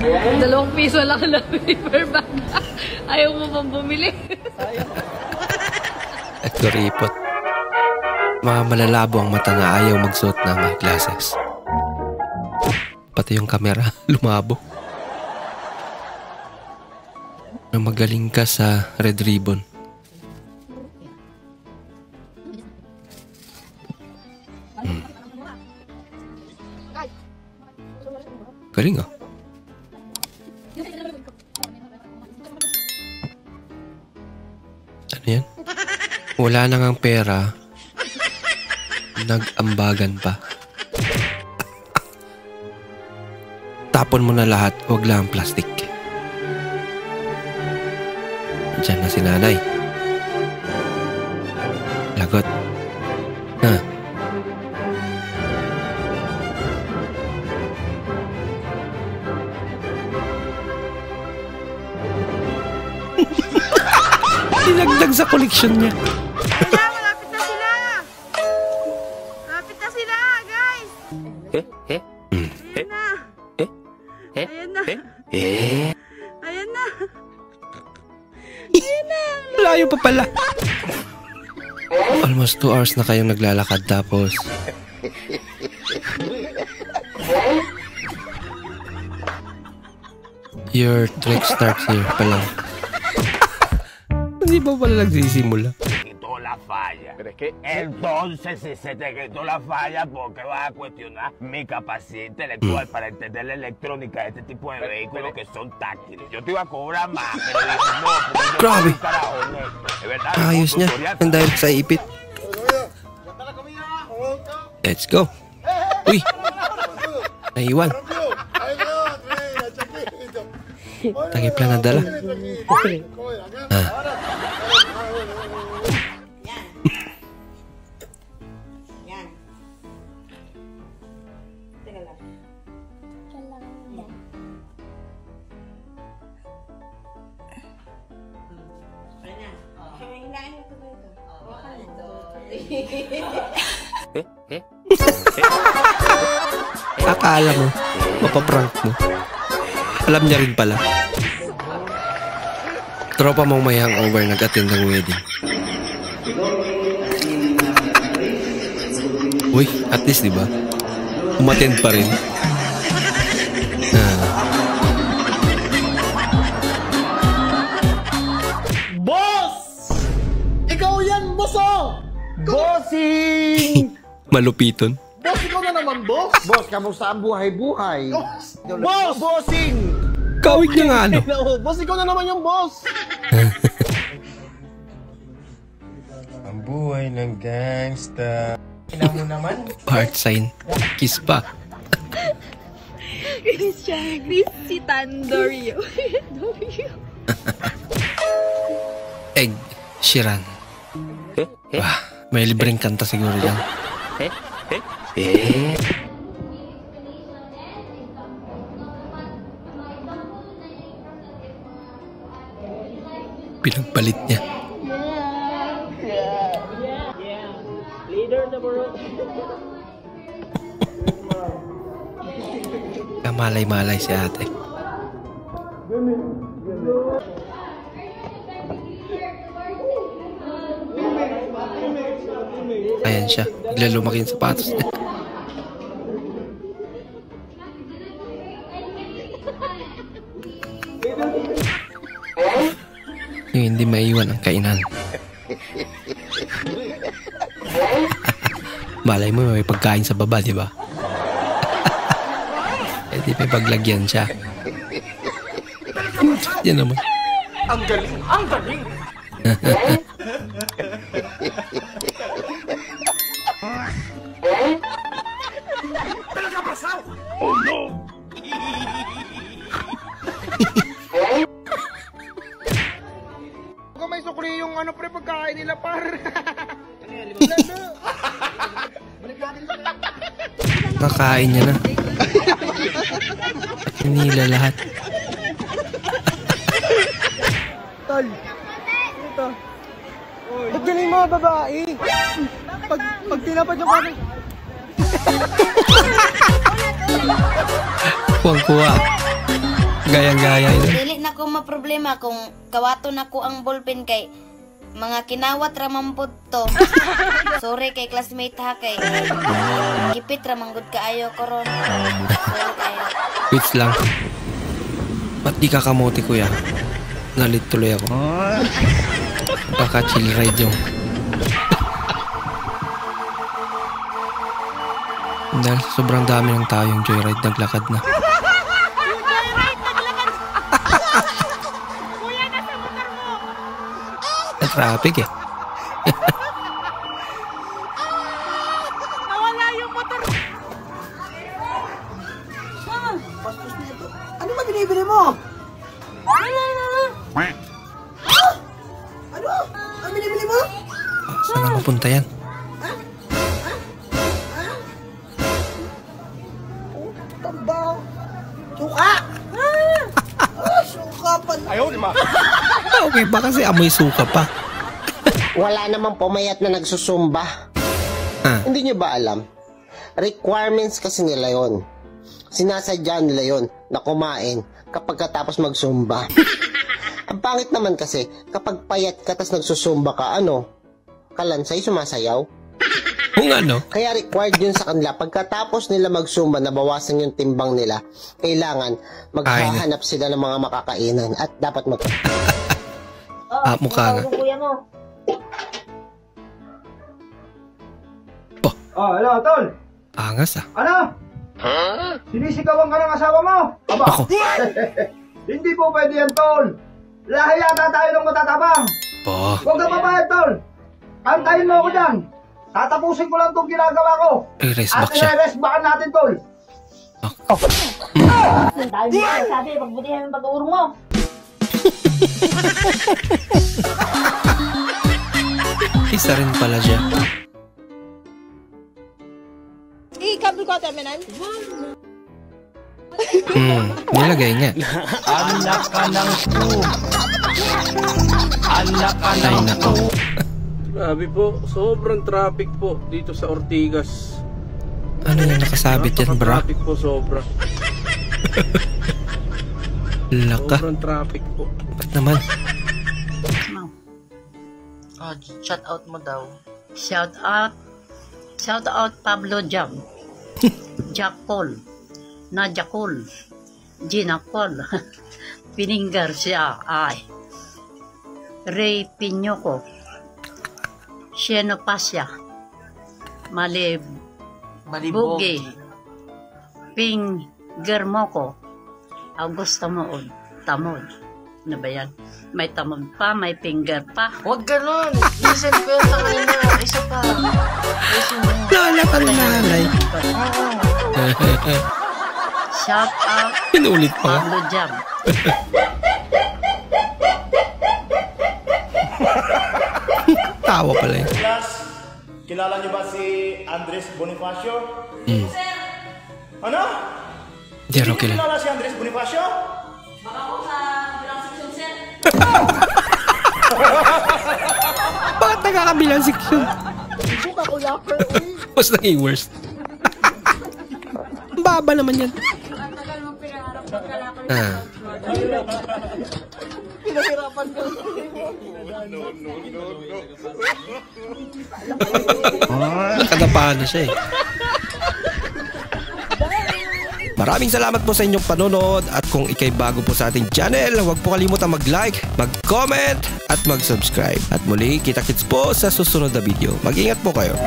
₱2 lang na paper bag. Ayaw mo bang bumili? At kuripot. Mga malalabo ang mata na ayaw magsuot ng eyeglasses. Pati yung kamera, lumabo. Na magaling ka sa Red Ribbon. Galing ah. Ano yan? Wala na ngang pera. Nag-ambagan pa. Tapon mo na lahat, huwag lang plastic. Diyan na si nanay. Lagot. Ha? Dinagdag sa collection niya. Malapit na sila! Malapit na sila, guys! Ayan na! Ayan na! Ayan na! Ayan na! Layo pa pala. Almost 2 hours na kayong naglalakad tapos your trek starts here pa lang. Hindi ba pala nagsisimula? La falla. ¿Pero es que? Entonces, si se te quitó la falla, ¿por qué vas a cuestionar mi capacidad intelectual para entender la electrónica de este tipo de vehículos que son táctiles? Yo te iba a cobrar más, pero dije no, porque yo Grabe. soy un carajo honesto. De verdad. Ayos niya. Ang dahil sa ipit. Let's go. Uy. Naiwan. Takip lang na dala. Ah. Akala mo, mapaprank mo. Alam niya rin pala. Tropa mong may hangover nag-attend ng wedding. Uy, at least diba? Umattend pa rin. Boss! Ikaw yan, boss oh! Bossing! Malupiton. Boss, ikaw na naman, boss! Boss, kamusta ang buhay-buhay? Boss! Bossing! Kawig niya nga ano. Boss, ikaw na naman yung boss! Ang buhay ng gangsta. Ina mo naman? Heart sign. Kiss pa. Si Tandorio. Egg Sheeran. Wah, may libreng kanta siguro yan. Pinagpalit niya. Kamalay-malay si ate. Ayan siya. Bigla lumaki yung sapatos niya. Yung hindi maiwan ang kainan. Malay mo may pagkain sa baba, di ba? Eh di may paglagyan siya. Yan naman. Ang galing! Ang galing! Oh no! Kung may sukli yung ano pre pagkain nila par. Kakain niya na. At hinila lahat. Tol. Ito. Ba't galing mga babae? Pag tinapad yung kami. Kuwang-kuwa. Gayang-gaya yun. Dili na ko maproblema kung kawato na ko ang ballpen kay mga kinawat ramampod to. Sorry kay classmate ha kay. Kipit ramanggod kaayo ko ron. Sorry kayo. Wits lang. Ba't di ka kamote kuya? Nalit tuloy ako. Baka chill ride yung. Dahil sobrang dami ng tao yung joyride, naglakad na. Kuya, nasa motor mo. Traffic eh. Nawala yung motor. Ano ba binibili mo? Ano? Ano binibili mo? Saan na mapunta yan? Tambaw. Suka! Suka pa. Okay ba kasi amoy suka pa? Wala namang pumayat na nagsusumba. Hindi nyo ba alam? Requirements kasi nila yon. Sinasadya nila yon na kumain kapag katapos magsumba. Ang pangit naman kasi, kapag payat ka tas nagsusumba ka, kalansay, sumasayaw. Kung ano? Kaya required yun sa kanila. Pagkatapos nila magsumba, nabawasan yung timbang nila, kailangan maghahanap sila ng mga makakainan at dapat mukha nga. Hello, tol. Angas ah. Ano? Sinisigawan ka ng asawa mo? Aba. Ako. Hindi po pwede yan, tol. Lahi yata tayo ng matatabang. Huwag ka papayag, tol. Antayin mo ako dyan. Tatapusin ko lang itong ginagawa ko. I-rest At back siya. i-rest backan natin, tol. Dahil mo sabi, pagbutihan yung pag-uurong mo. Isa rin pala siya. Ikabul ko terminal. Nilagay nga. Anak ka ng po. Anak ka Ay ng nako. Grabe po, sobrang traffic po dito sa Ortigas. Ano yung nakasabit yan, bra? Traffic po sobra. Laka. Sobrang traffic po. Ba't naman? Shout out mo daw. Shout out Pablo Jam. Jack Paul. Nadia Cole. Gina Paul. Piningar siya. Ay. Ray Piñoco. Sheno Pasya. Malibugi. Ping Germoko. Augusto Mood. Tamod. Ano ba yan? May tamod pa, may finger pa. Huwag ganun. Listen ko yung tangay na. Isa pa. Listen mo. Lala ka nanay. Shout out Pinulit pa. Pablo Jam. Tawa pala yun. Kilala niyo ba si Andres Bonifacio? Ano? Jero kilala. Kilala si Andres Bonifacio? Bakit nagkakabilang section? Mas naging worst. Baba naman yan. Nakadapahan na siya eh. Maraming salamat po sa inyong panonood at kung ikay bago po sa ating channel, huwag po kalimutang mag-like, mag-comment at mag-subscribe. At muli, kita-kits po sa susunod na video. Mag-ingat po kayo.